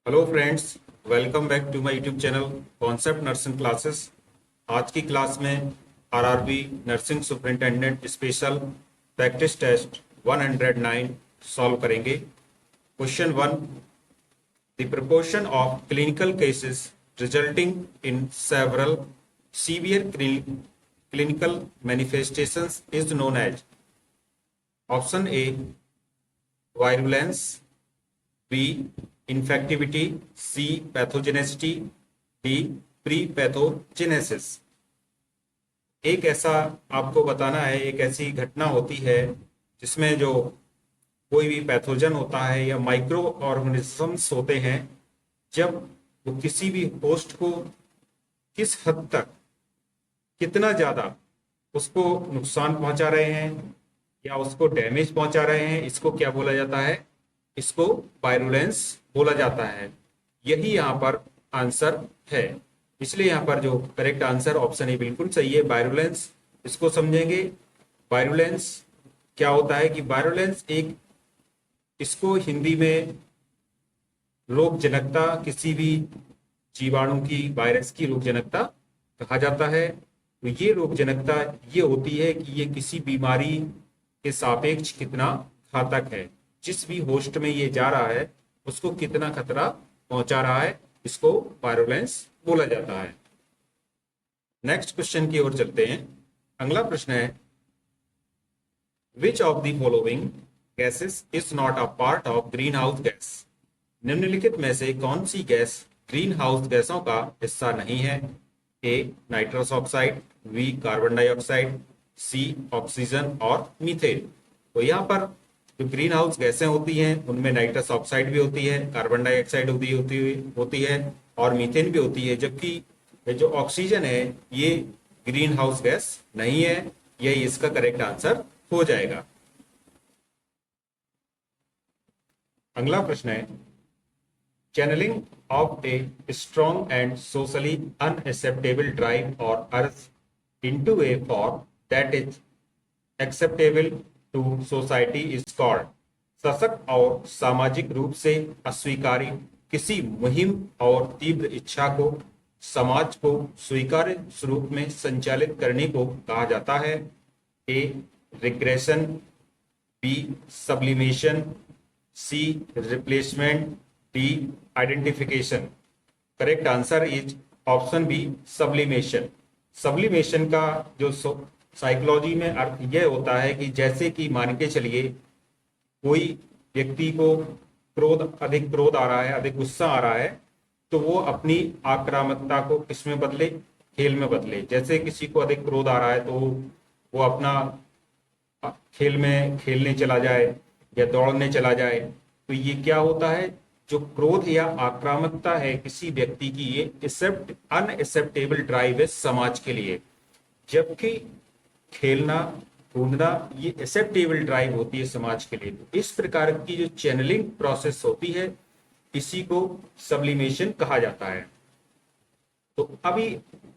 Hello friends, welcome back to my YouTube channel concept nursing classes. आज की class में RRB nursing superintendent special practice test 109 solve करेंगे। Question one, the proportion of clinical cases resulting in several severe clinical manifestations is known as. Option A virulence, B infectivity, C pathogenicity, D pre pathogenesis. एक ऐसा आपको बताना है, एक ऐसी घटना होती है जिसमें जो कोई भी पैथोजन होता है या माइक्रो ऑर्गेनिजम्स होते हैं, जब वो किसी भी होस्ट को किस हद तक, कितना ज्यादा उसको नुकसान पहुंचा रहे हैं या उसको डैमेज पहुंचा रहे हैं, इसको क्या बोला जाता है? इसको वायरुलेंस बोला जाता है। यही यहाँ पर आंसर है, इसलिए यहाँ पर जो करेक्ट आंसर ऑप्शन ए बिल्कुल सही है, वायरुलेंस। इसको समझेंगे। वायरुलेंस क्या होता है कि वायरुलेंस एक, इसको हिंदी में रोग जनकता, किसी भी जीवाणु की, वायरस की रोग जनकता कहा जाता है। तो ये रोग जनकता ये होती है कि ये किसी बीमारी के सापेक्ष कितना घातक है, जिस भी होस्ट में ये जा रहा है उसको कितना खतरा पहुंचा रहा है, इसको वायरुलेंस बोला जाता है। नेक्स्ट क्वेश्चन की ओर चलते हैं। अगला प्रश्न है, which of the following gases is not a part of green house gas. निम्नलिखित में से कौन सी गैस ग्रीन हाउस गैसों का हिस्सा नहीं है? A nitrous oxide, B carbon dioxide, C oxygen और मीथेन। तो यहाँ पर जो ग्रीन हाउस गैसें होती हैं उनमें नाइट्रस ऑक्साइड भी होती है, कार्बन डाइऑक्साइड होती है और मीथेन भी होती है, जबकि जो ऑक्सीजन है ये ग्रीन हाउस गैस नहीं है। यही इसका करेक्ट आंसर हो जाएगा। अगला प्रश्न है, channeling of a strong and socially unacceptable drive और urge into a form that is acceptable to society is called. सशक्त और सामाजिक रूप से अस्वीकार्य किसी मुहिम और तीव्र इच्छा को समाज को स्वीकार्य स्वरूप में संचालित करने को कहा जाता है। A regression, B sublimation, C replacement, D identification. Correct answer is option B sublimation. Sublimation का जो साइकोलॉजी में अर्थ यह होता है कि जैसे कि मान के चलिए कोई व्यक्ति को अधिक क्रोध आ रहा है, अधिक गुस्सा आ रहा है, तो वो अपनी आक्रामकता को किसमें बदले? खेल में बदले। जैसे किसी को अधिक क्रोध आ रहा है तो वो अपना खेल में खेलने चला जाए या दौड़ने चला जाए। तो ये क्या होता है, जो क्रोध या आक्रामकता है किसी व्यक्ति की, ये अनएक्सेप्टेबल ड्राइव है समाज के लिए, जबकि खेलना कूदना ये एक्सेप्टेबल ड्राइव होती है समाज के लिए। तो इस प्रकार की जो चैनलिंग प्रोसेस होती है इसी को सब्लिमेशन कहा जाता है। तो अभी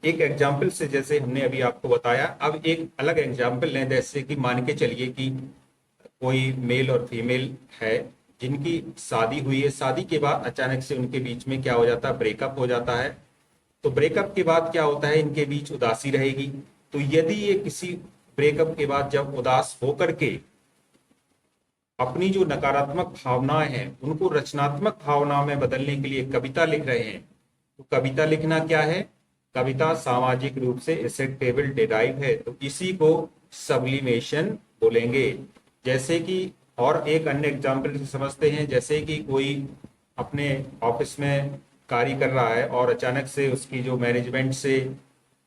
एक एग्जाम्पल से, जैसे हमने अभी आपको बताया, अब एक अलग एग्जाम्पल लें। जैसे कि मान के चलिए कि कोई मेल और फीमेल है जिनकी शादी हुई है, शादी के बाद अचानक से उनके बीच में क्या हो जाता है? ब्रेकअप हो जाता है। तो ब्रेकअप के बाद क्या होता है? इनके बीच उदासी रहेगी। तो यदि ये किसी ब्रेकअप के बाद जब उदास होकर के अपनी जो नकारात्मक भावनाएं हैं उनको रचनात्मक भावना में बदलने के लिए कविता लिख रहे हैं, तो कविता लिखना क्या है? कविता सामाजिक रूप से एक्सेप्टेबल डिराइव है, तो इसी को सब्लिमेशन बोलेंगे। जैसे कि और एक अन्य एग्जाम्पल से समझते हैं। जैसे कि कोई अपने ऑफिस में कार्य कर रहा है और अचानक से उसकी जो मैनेजमेंट से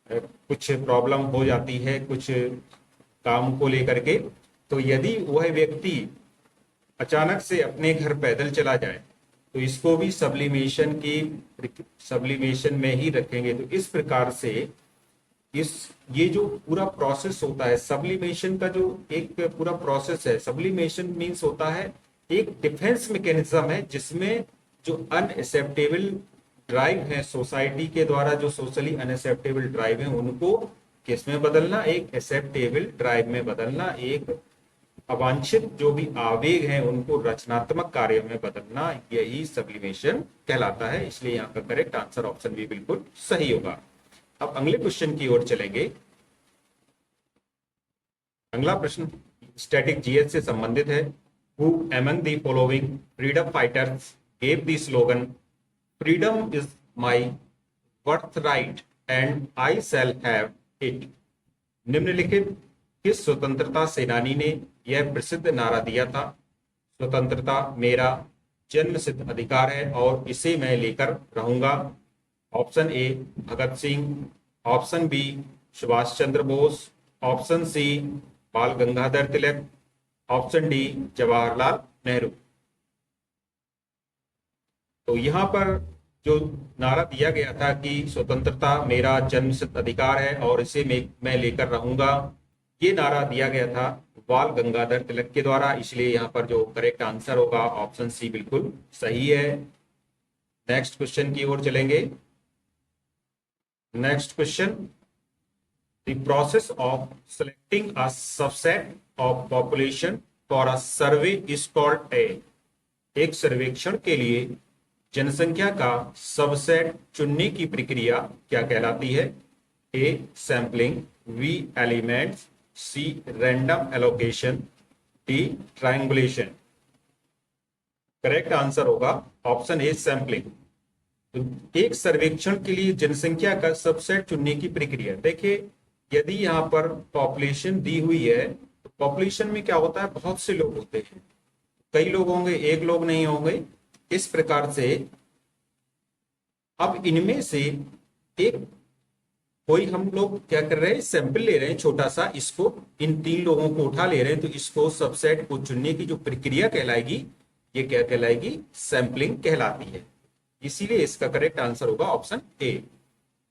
कुछ प्रॉब्लम हो जाती है कुछ काम को लेकर के, तो यदि वह व्यक्ति अचानक से अपने घर पैदल चला जाए तो इसको भी सब्लिमेशन में ही रखेंगे। तो इस प्रकार से ये जो पूरा प्रोसेस होता है सब्लिमेशन का, जो एक पूरा प्रोसेस है, सब्लिमेशन मीन्स होता है एक डिफेंस मैकेनिज्म है जिसमें जो अनएक्सेप्टेबल ड्राइव है सोसाइटी के द्वारा, जो सोशली अनएक्सेप्टेबल ड्राइव है उनको किस में बदलना? एक एक्सेप्टेबल ड्राइव में बदलना, एक अवांछित जो भी आवेग हैं उनको रचनात्मक कार्यों में बदलना, यही सब्लिमेशन कहलाता है। इसलिए यहाँ का करेक्ट आंसर ऑप्शन बी बिल्कुल सही होगा। अब अगले क्वेश्चन की ओर चलेंगे। अगला प्रश्न स्टैटिक जीएस से संबंधित है। Who among the following freedom fighters gave the slogan freedom is my birth right and I shall have it? निम्नलिखित किस स्वतंत्रता सेनानी ने यह प्रसिद्ध नारा दिया था? स्वतंत्रता मेरा जन्मसिद्ध अधिकार है और इसे मैं लेकर रहूंगा। Option A Bhagat Singh, option B Subhash Chandra Bose, option C Bal Gangadhar Tilak, option D Jawaharlal Nehru. तो यहाँ पर जो नारा दिया गया था कि स्वतंत्रता मेरा जन्मसिद्ध अधिकार है और इसे मैं लेकर रहूंगा, ये नारा दिया गया था बाल गंगाधर तिलक के द्वारा। इसलिए यहाँ पर जो करेक्ट आंसर होगा ऑप्शन सी बिल्कुल सही है। नेक्स्ट क्वेश्चन की ओर चलेंगे। Next question, the process of selecting a subset of population for a survey is called a. एक सर्वेक्षण के लिए जनसंख्या का सबसेट चुनने की प्रक्रिया क्या कहलाती है? A sampling, B elements, C random allocation, D triangulation. Correct answer होगा ऑप्शन ए सैंपलिंग। तो एक सर्वेक्षण के लिए जनसंख्या का सबसेट चुनने की प्रक्रिया, देखिए यदि यहाँ पर पॉपुलेशन दी हुई है तो पॉपुलेशन में क्या होता है, बहुत से लोग होते हैं, कई लोग होंगे, एक लोग नहीं होंगे। इस प्रकार से अब इनमें से एक कोई हम लोग क्या कर रहे हैं, सैंपल ले रहे हैं छोटा सा, इसको इन 3 लोगों को उठा ले रहे हैं, तो इसको सबसेट को चुनने की जो प्रक्रिया कहलाएगी ये क्या कहलाएगी? सैंपलिंग कहलाती है। इसीलिए इसका करेक्ट आंसर होगा ऑप्शन ए।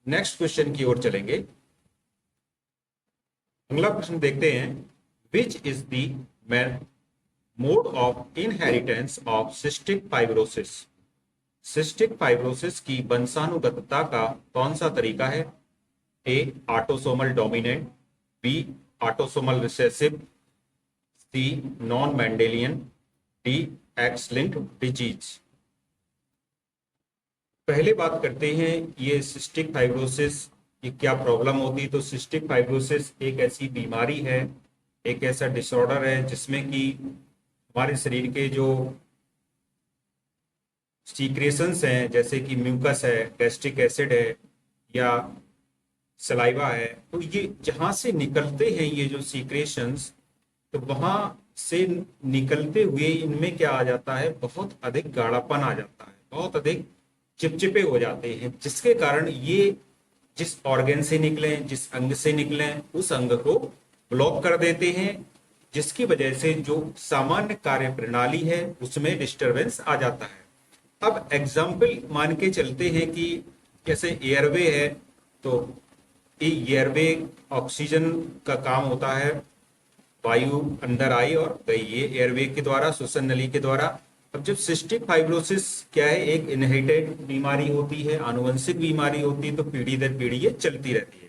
नेक्स्ट क्वेश्चन की ओर चलेंगे। अगला प्रश्न देखते हैं। Which is the mode of inheritance of cystic fibrosis? Cystic fibrosis की वंशानुगतता का कौन सा तरीका है? A autosomal dominant, B autosomal recessive, C non Mendelian, D X linked disease. पहले बात करते हैं ये सिस्टिक फाइब्रोसिस ये क्या प्रॉब्लम होती है। तो सिस्टिक फाइब्रोसिस एक ऐसी बीमारी है, एक ऐसा डिसऑर्डर है जिसमें कि हमारे शरीर के जो सीक्रेशंस हैं, जैसे कि म्यूकस है, गैस्ट्रिक एसिड है या सलाइवा है, तो ये जहां से निकलते हैं ये जो सीक्रेशंस, तो वहां से निकलते हुए इनमें क्या आ जाता है, बहुत अधिक गाढ़ापन आ जाता है, बहुत अधिक चिपचिपे हो जाते हैं, जिसके कारण ये जिस ऑर्गन से निकले, जिस अंग से निकले, उस अंग को ब्लॉक कर देते हैं, जिसकी वजह से जो सामान्य कार्य प्रणाली है उसमें डिस्टरबेंस आ जाता है। अब एग्जाम्पल मान के चलते हैं कि जैसे एयरवे है, तो एयरवे ऑक्सीजन का काम होता है, वायु अंदर आई और गई, ये एयरवे के द्वारा, श्वसन नली के द्वारा। अब जब सिस्टिक फाइब्रोसिस क्या है, एक इनहेरिटेड बीमारी होती है, आनुवंशिक बीमारी होती है, तो पीढ़ी दर पीढ़ी ये चलती रहती है।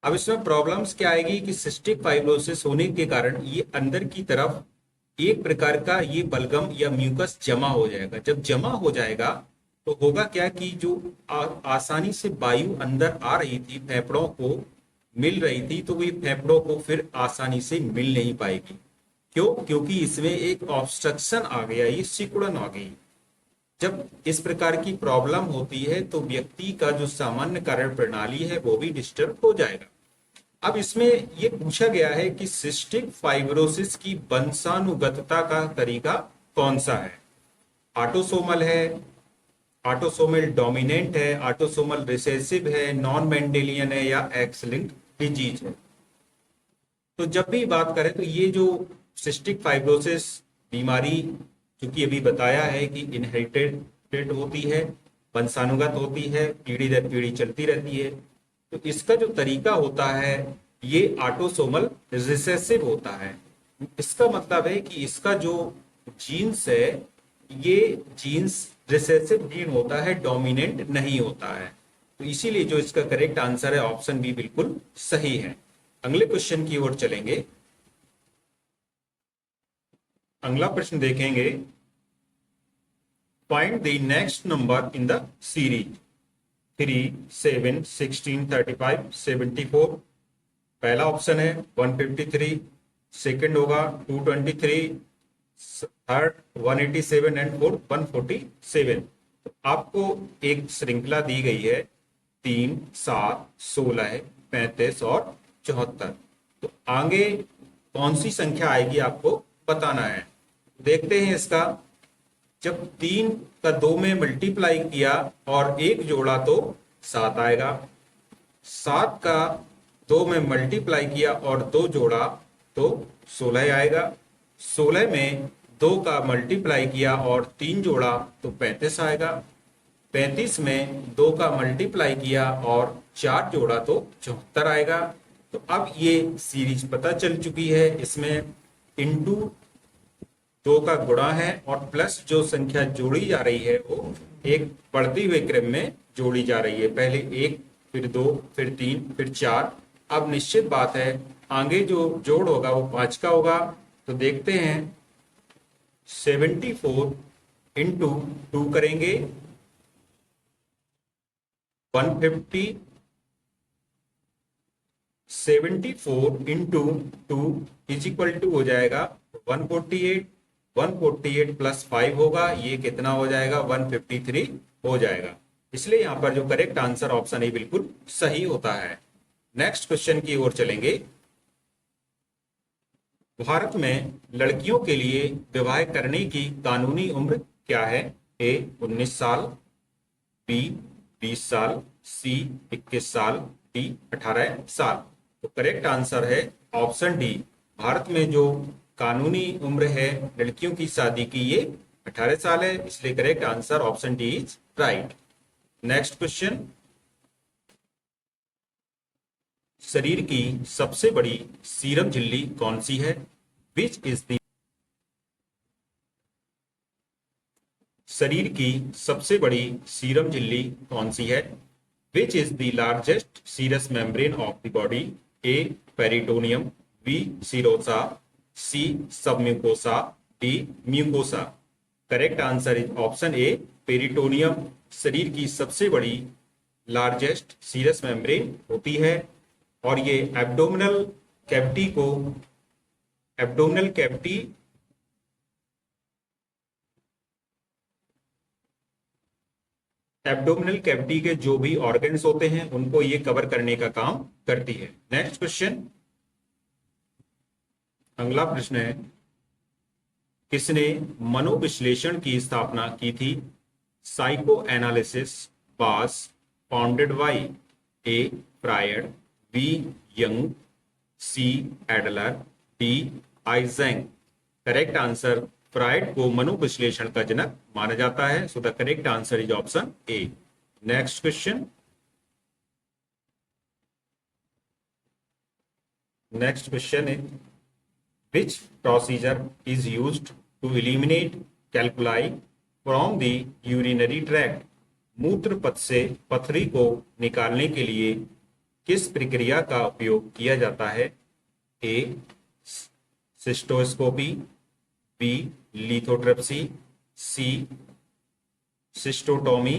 अब इसमें प्रॉब्लम्स क्या आएगी कि सिस्टिक फाइब्रोसिस होने के कारण ये अंदर की तरफ एक प्रकार का ये बलगम या म्यूकस जमा हो जाएगा। जब जमा हो जाएगा तो होगा क्या कि जो आसानी से वायु अंदर आ रही थी, फेफड़ों को मिल रही थी, तो वो फेफड़ों को फिर आसानी से मिल नहीं पाएगी। क्यों? क्योंकि इसमें एक ऑब्स्ट्रक्शन आ गया, ये सिकुड़न आ गई। जब इस प्रकार की प्रॉब्लम होती है तो व्यक्ति का जो सामान्य कार्य प्रणाली है वो भी डिस्टर्ब हो जाएगा। अब इसमें ये पूछा गया है कि सिस्टिक फाइब्रोसिस की वंशानुगतता का तरीका कौन सा है? ऑटोसोमल है, ऑटोसोमल डोमिनेंट है, ऑटोसोमल रिसेसिव है, नॉन मेंडेलियन है या एक्स लिंक्ड डिजीज है। तो जब भी बात करें तो ये जो सिस्टिक फाइब्रोसिस बीमारी, क्योंकि अभी बताया है कि इनहेरिटेड होती है, वंशानुगत होती है, पीढ़ी दर पीढ़ी चलती रहती है, तो इसका जो तरीका होता है ये ऑटोसोमल रिसेसिव होता है। इसका मतलब है कि इसका जो जीन्स है ये जीन्स रिसेसिव जीन होता है, डोमिनेंट नहीं होता है। तो इसीलिए जो इसका करेक्ट आंसर है ऑप्शन बी बिल्कुल सही है। अगले क्वेश्चन की ओर चलेंगे। अगला प्रश्न देखेंगे, find the next number in the series 3, 7, 16, 35, 74। पहला ऑप्शन है 153, सेकंड होगा 223, थर्ड 187 एंड फोर्थ 147। तो आपको एक श्रृंखला दी गई है 3, 7, 16, 35 और 74। तो आगे कौन सी संख्या आएगी आपको बताना है। देखते हैं इसका। जब 3 का 2 में मल्टीप्लाई किया और एक जोड़ा तो 7 आएगा। 7 का 2 में मल्टीप्लाई किया और 2 जोड़ा तो 16 आएगा। 16 में 2 का मल्टीप्लाई किया और 3 जोड़ा तो 35 आएगा। 35 में 2 का मल्टीप्लाई किया और 4 जोड़ा तो 74 आएगा। तो अब ये सीरीज पता चल चुकी है। इसमें इंटू 2 का गुणा है और प्लस जो संख्या जोड़ी जा रही है वो एक बढ़ती हुए क्रम में जोड़ी जा रही है। पहले 1, फिर 2, फिर 3, फिर 4। अब निश्चित बात है आगे जो जोड़ होगा वो 5 का होगा। तो देखते हैं 74 इंटू 2 करेंगे 150। 74 इंटू 2 इज इक्वल टू हो जाएगा 148। 148 प्लस 5 होगा, ये कितना हो जाएगा 153 हो जाएगा। इसलिए यहां पर जो करेक्ट आंसर ऑप्शन ए बिल्कुल सही होता है। नेक्स्ट क्वेश्चन की ओर चलेंगे। भारत में लड़कियों के लिए विवाह करने की कानूनी उम्र क्या है? ए 19 साल, बी 20 साल, सी 21 साल, डी 18 साल। तो करेक्ट आंसर है ऑप्शन डी। भारत में जो कानूनी उम्र है लड़कियों की शादी की ये 18 साल है। इसलिए correct answer option D is right. Next question, शरीर की सबसे बड़ी सीरम झिल्ली कौन सी है? विच इज द शरीर की सबसे बड़ी सीरम झिल्ली कौन सी है? Which is the largest serous membrane of the body? A peritoneum, B serosa, C submucosa, D mucosa. Correct answer is option A peritoneum शरीर की सबसे बड़ी लार्जेस्ट सीरस मेम्ब्रेन होती है और ये एब्डोमिनल कैविटी के जो भी ऑर्गन्स होते हैं उनको ये कवर करने का काम करती है। नेक्स्ट क्वेश्चन, अगला प्रश्न है, किसने मनोविश्लेषण की स्थापना की थी? Psycho analysis was founded by A Freud, B Jung, C Adler, D Eysenck. Correct answer, Freud को मनोविश्लेषण का जनक माना जाता है। So the correct answer is option A. Next question, है which procedure is used to eliminate calculi from the urinary tract? मूत्र पथ से पथरी को निकालने के लिए किस प्रक्रिया का उपयोग किया जाता है? A cystoscopy, B lithotripsy, C cystotomy,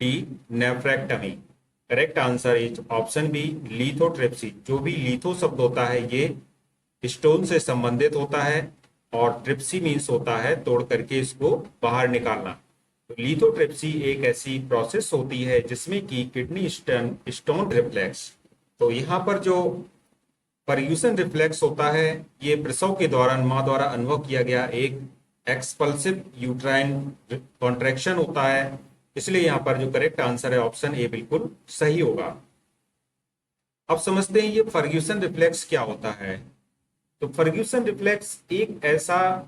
D nephrectomy. Correct answer is option B lithotripsy. जो भी लिथो शब्द होता है ये स्टोन से संबंधित होता है और ट्रिप्सी मीन्स होता है तोड़ करके इसको बाहर निकालना। तो लिथोट्रिप्सी एक ऐसी प्रोसेस होती है जिसमें कि किडनी स्टोन रिफ्लेक्स, तो यहाँ पर जो पर्यूसन रिफ्लेक्स होता है ये प्रसव के दौरान माँ द्वारा अनुभव किया गया एक एक्सपल्सिव यूट्राइन कॉन्ट्रैक्शन होता है। इसलिए यहाँ पर जो करेक्ट आंसर है ऑप्शन ए बिल्कुल सही होगा। अब समझते हैं ये फर्ग्यूसन रिफ्लेक्स क्या होता है। तो फर्ग्यूसन रिफ्लेक्स एक ऐसा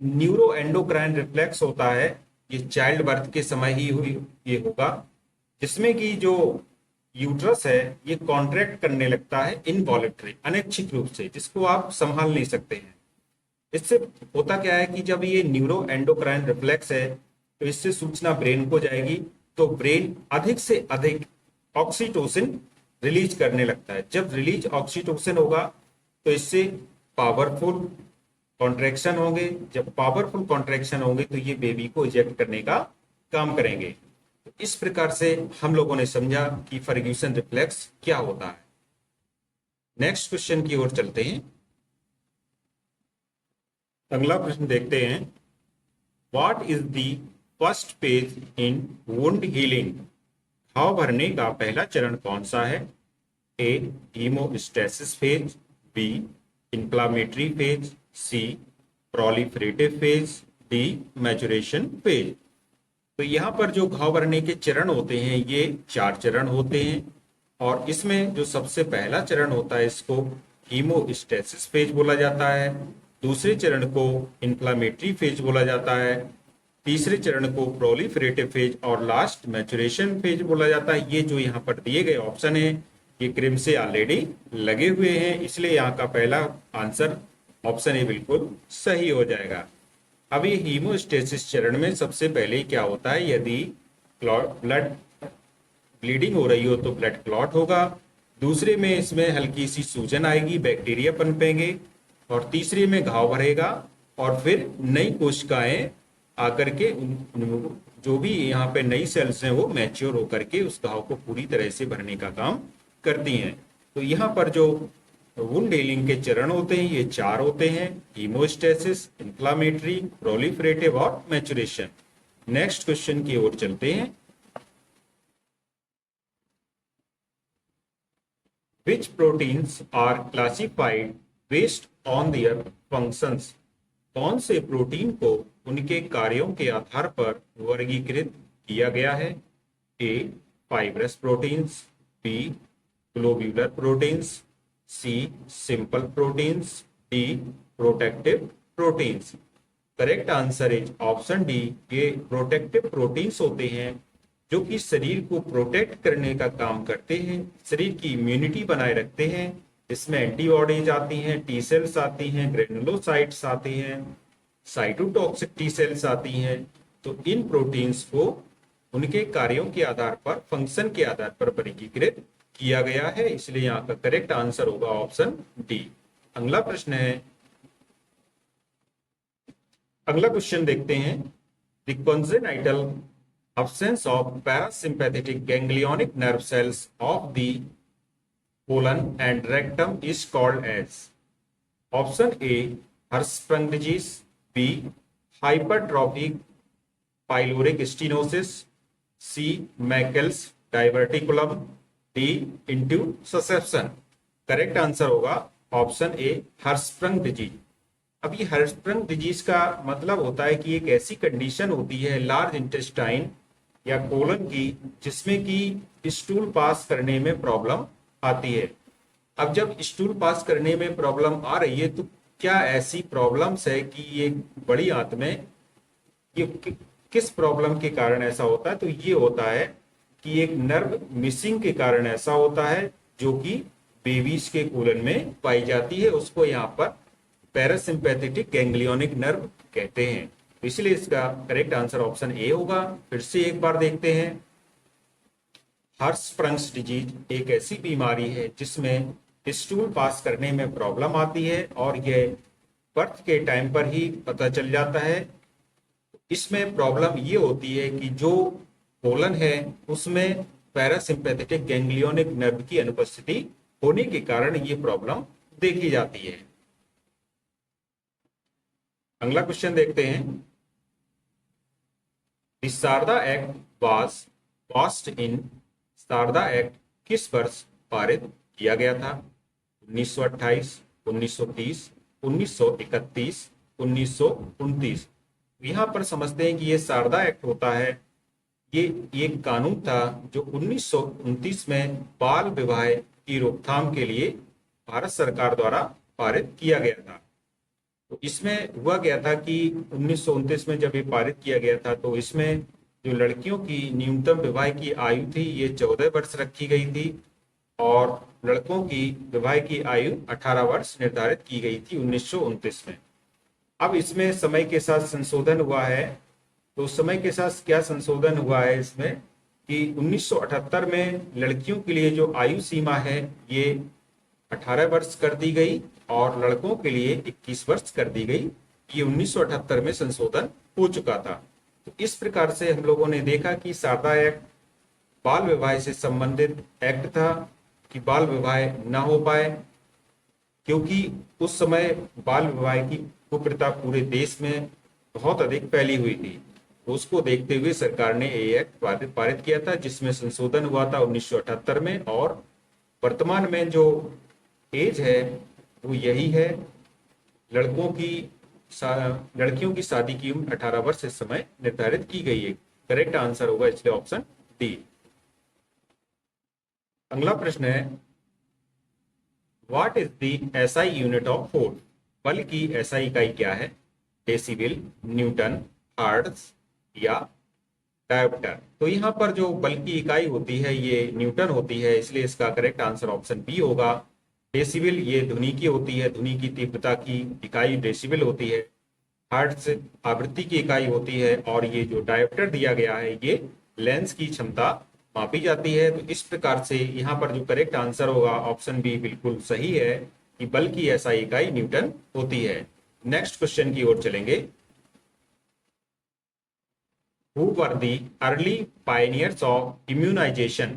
न्यूरो एंडोक्राइन रिफ्लेक्स होता है, ये चाइल्ड बर्थ के समय ही ये होगा, जिसमें कि जो यूट्रस है ये कॉन्ट्रैक्ट करने लगता है इनवॉलेंटरी, अनैच्छिक रूप से, जिसको आप संभाल नहीं सकते हैं। इससे होता क्या है कि जब ये न्यूरो एंडोक्राइन रिफ्लेक्स है तो इससे सूचना ब्रेन को जाएगी, तो ब्रेन अधिक से अधिक ऑक्सीटोसिन रिलीज करने लगता है। जब रिलीज ऑक्सीटोसिन होगा तो इससे पावरफुल कॉन्ट्रैक्शन होंगे, जब पावरफुल कॉन्ट्रैक्शन होंगे तो ये बेबी को इजेक्ट करने का काम करेंगे। तो इस प्रकार से हम लोगों ने समझा कि फर्ग्यूसन रिफ्लेक्स क्या होता है। नेक्स्ट क्वेश्चन की ओर चलते हैं। अगला प्रश्न देखते हैं, what is the first phase in wound healing? घाव भरने का पहला चरण कौन सा है? A haemostasis phase, B inflammatory phase, C proliferative phase, D maturation phase. तो यहाँ पर जो घाव भरने के चरण होते हैं ये 4 चरण होते हैं, और इसमें जो सबसे पहला चरण होता है इसको हीमोस्टेसिस फेज बोला जाता है, दूसरे चरण को इंफ्लामेटरी फेज बोला जाता है, तीसरे चरण को प्रोलिफरेटिव फेज और लास्ट मैचुरेशन फेज बोला जाता है। ये जो यहाँ पर दिए गए ऑप्शन है ये क्रिम से ऑलरेडी लगे हुए हैं, इसलिए यहाँ का पहला आंसर ऑप्शन ए बिल्कुल सही हो जाएगा। अब ये हीमोस्टेसिस चरण में सबसे पहले क्या होता है, यदि ब्लड ब्लीडिंग हो रही हो तो ब्लड क्लॉट होगा, दूसरे में इसमें हल्की सी सूजन आएगी, बैक्टीरिया पनपेंगे, और तीसरे में घाव भरेगा, और फिर नई कोशिकाएं आकर के जो भी यहाँ पे नई सेल्स हैं वो मैच्योर होकर के उस घाव को पूरी तरह से भरने का काम करती हैं। तो यहाँ पर जो वुंड हीलिंग के चरण होते हैं ये 4 होते हैं, हीमोस्टेसिस, इंफ्लामेटरी, प्रोलिफरेटिव और मैचुरेशन। नेक्स्ट क्वेश्चन की ओर चलते हैं। Which proteins are classified based on their functions? कौन से प्रोटीन को उनके कार्यों के आधार पर वर्गीकृत किया गया है? A fibrous proteins, B globular proteins, C simple proteins, D protective proteins. Correct answer is option D. ये प्रोटेक्टिव प्रोटीन्स होते हैं जो कि शरीर को प्रोटेक्ट करने का काम करते हैं, शरीर की इम्यूनिटी बनाए रखते हैं। इसमें एंटीबॉडीज आती हैं, टी सेल्स आती हैं, ग्रेनुलोसाइट्स आती हैं, साइटोटॉक्सिक टी सेल्स आती हैं। तो इन प्रोटीन्स को उनके कार्यों के आधार पर, फंक्शन के आधार पर वर्गीकृत किया गया है, इसलिए यहाँ का करेक्ट आंसर होगा ऑप्शन डी। अगला प्रश्न है, अगला क्वेश्चन देखते हैं। The congenital absence of parasympathetic ganglionic nerve cells of the colon and rectum is called as? Option A Hirschsprung disease, B hypertrophic pyloric stenosis, C Meckel's diverticulum, D intussusception। Correct answer होगा option ए हर्शस्प्रंग disease. अब ये हर्शस्प्रंग disease का मतलब होता है कि एक ऐसी कंडीशन होती है लार्ज इंटेस्टाइन या कोलन की जिसमें कि स्टूल पास करने में प्रॉब्लम आती है। अब जब स्टूल पास करने में प्रॉब्लम आ रही है तो क्या ऐसी प्रॉब्लम्स है कि ये बड़ी आंत में ये किस प्रॉब्लम के कारण ऐसा होता है? तो ये होता है कि एक नर्व मिसिंग के कारण ऐसा होता है जो कि बेबीज के कोलन में पाई जाती है, उसको यहाँ पर पैरासिम्पैथेटिक गैंग्लियोनिक नर्व कहते हैं। इसलिए इसका करेक्ट आंसर ऑप्शन ए होगा। फिर से एक बार देखते हैं। हर्शस्प्रंग्स डिजीज एक ऐसी बीमारी है जिसमें स्टूल पास करने में प्रॉब्लम आती है और यह बर्थ के टाइम पर ही पता चल जाता है। इसमें प्रॉब्लम ये होती है कि जो कोलन है उसमें पैरासिम्पैथेटिक गैंग्लियोनिक नर्व की अनुपस्थिति होने के कारण ये प्रॉब्लम देखी जाती है। अगला क्वेश्चन देखते हैं। The Sharda act was passed in. Sharda act किस वर्ष पारित किया गया था? 1928, 1930, 1931, 1929। यहाँ पर समझते हैं कि ये शारदा एक्ट होता है, ये एक कानून था जो 1929 में बाल विवाह की रोकथाम के लिए भारत सरकार द्वारा पारित किया गया था। तो इसमें हुआ गया था कि 1929 में जब ये पारित किया गया था तो इसमें जो लड़कियों की न्यूनतम विवाह की आयु थी ये 14 वर्ष रखी गई थी और लड़कों की विवाह की आयु 18 वर्ष निर्धारित की गई थी 1929 में। अब इसमें समय के साथ संशोधन हुआ है। तो समय के साथ क्या संशोधन हुआ है इसमें कि 1978 में लड़कियों के लिए जो आयु सीमा है ये 18 वर्ष कर दी गई और लड़कों के लिए 21 वर्ष कर दी गई। ये 1978 में संशोधन हो चुका था। तो इस प्रकार से हम लोगों ने देखा कि शारदा एक्ट बाल विवाह से संबंधित एक्ट था कि बाल विवाह न हो पाए, क्योंकि उस समय बाल विवाह की कुप्रथा पूरे देश में बहुत अधिक फैली हुई थी। तो उसको देखते हुए सरकार ने ये एक्ट पारित किया था, जिसमें संशोधन हुआ था 1978 में। और वर्तमान में जो एज है वो यही है। लड़कियों की शादी की उम्र 18 वर्ष इस समय निर्धारित की गई है। करेक्ट आंसर होगा इसलिए ऑप्शन डी। अगला प्रश्न है, what is the SI unit of force? बल की एसआई इकाई क्या है? डेसिबल, न्यूटन, हर्ट्ज या डायोप्टर? तो यहाँ पर जो बल की इकाई होती है ये न्यूटन होती है, इसलिए इसका करेक्ट आंसर ऑप्शन बी होगा। डेसिबल ये ध्वनि की होती है, ध्वनि की तीव्रता की इकाई डेसिबल होती है। हर्ट्ज आवृत्ति की इकाई होती है। और ये जो डायोप्टर दिया गया है ये लेंस की क्षमता मापी जाती है। तो इस प्रकार से यहाँ पर जो करेक्ट आंसर होगा ऑप्शन बी बिल्कुल सही है कि बल की ऐसा इकाई न्यूटन होती है। नेक्स्ट क्वेश्चन की ओर चलेंगे। Who were the early pioneers of immunization?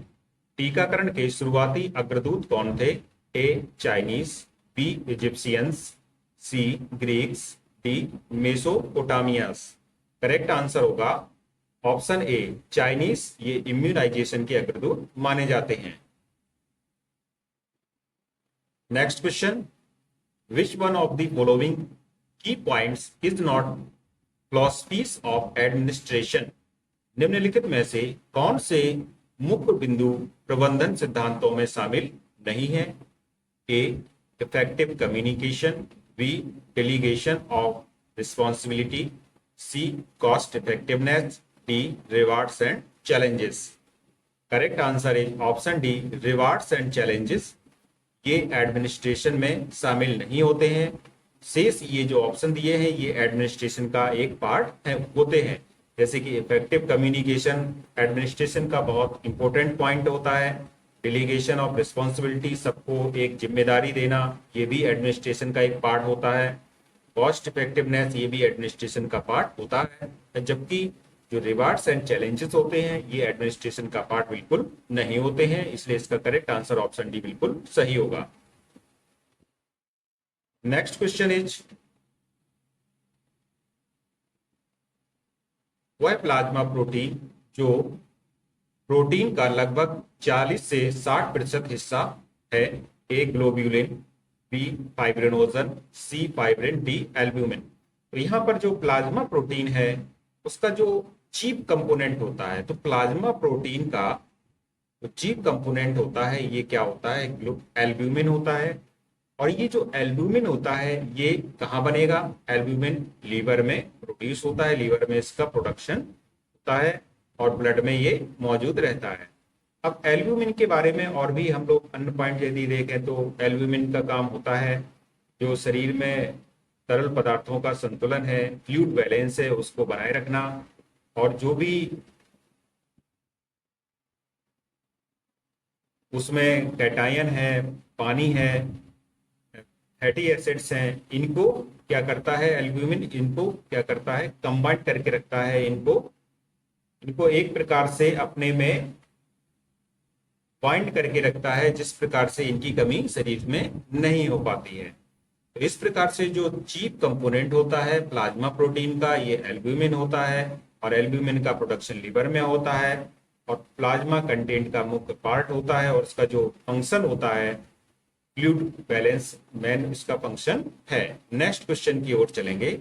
टीकाकरण के शुरुआती अग्रदूत कौन थे? A Chinese, B Egyptians, C Greeks, D Mesopotamians? Correct answer होगा ऑप्शन ए चाइनीज। ये इम्यूनाइजेशन के अग्रदूत माने जाते हैं। Next question, which one of the following key points is not philosophies of administration? निम्नलिखित में से कौन से मुख्य बिंदु प्रबंधन सिद्धांतों में शामिल नहीं है? A effective communication, B delegation of responsibility, C cost effectiveness, D rewards and challenges? Correct answer is option D rewards and challenges. ये एडमिनिस्ट्रेशन में शामिल नहीं होते हैं। शेष ये जो ऑप्शन दिए हैं ये एडमिनिस्ट्रेशन का एक पार्ट होते हैं। जैसे कि इफेक्टिव कम्युनिकेशन एडमिनिस्ट्रेशन का बहुत इंपॉर्टेंट पॉइंट होता है। डेलीगेशन ऑफ रिस्पॉन्सिबिलिटी, सबको एक जिम्मेदारी देना, ये भी एडमिनिस्ट्रेशन का एक पार्ट होता है। कॉस्ट इफेक्टिवनेस ये भी एडमिनिस्ट्रेशन का पार्ट होता है। जबकि जो रिवार्ड्स एंड चैलेंजेस होते हैं ये एडमिनिस्ट्रेशन का पार्ट बिल्कुल नहीं होते हैं। इसलिए इसका करेक्ट आंसर ऑप्शन डी बिल्कुल सही होगा। नेक्स्ट क्वेश्चन इज, वह प्लाज्मा प्रोटीन जो प्रोटीन का लगभग 40 से 60% हिस्सा है? ए ग्लोब्यूलिन, बी फाइब्रिनोजन, सी फाइब्रिन, डी एल्ब्यूमिन? तो यहाँ पर जो प्लाज्मा प्रोटीन है उसका जो चीफ कंपोनेंट होता है, तो प्लाज्मा प्रोटीन का जो चीफ कंपोनेंट होता है ये क्या होता है? एल्ब्यूमिन होता है। और ये जो एल्ब्यूमिन होता है ये कहाँ बनेगा? एल्ब्यूमिन लीवर में प्रोड्यूस होता है, लीवर में इसका प्रोडक्शन होता है और ब्लड में ये मौजूद रहता है। अब एल्ब्यूमिन के बारे में और भी हम लोग अन्य पॉइंट यदि देखें तो एल्ब्यूमिन का काम होता है जो शरीर में तरल पदार्थों का संतुलन है, फ्लूइड बैलेंस है, उसको बनाए रखना। और जो भी उसमें कैटायन है, पानी है, फैटी एसिड्स हैं, इनको क्या करता है एल्ब्यूमिन? इनको क्या करता है? कंबाइन करके रखता है। इनको एक प्रकार से अपने में बाइंड करके रखता है, जिस प्रकार से इनकी कमी शरीर में नहीं हो पाती है। तो इस प्रकार से जो चीफ कंपोनेंट होता है प्लाज्मा प्रोटीन का ये एल्ब्यूमिन होता है। और एल्ब्यूमिन का प्रोडक्शन लीवर में होता है और प्लाज्मा कंटेंट का मुख्य पार्ट होता है। और इसका जो फंक्शन होता है फ्लूइड बैलेंस मेन इसका फंक्शन है। नेक्स्ट क्वेश्चन की ओर चलेंगे।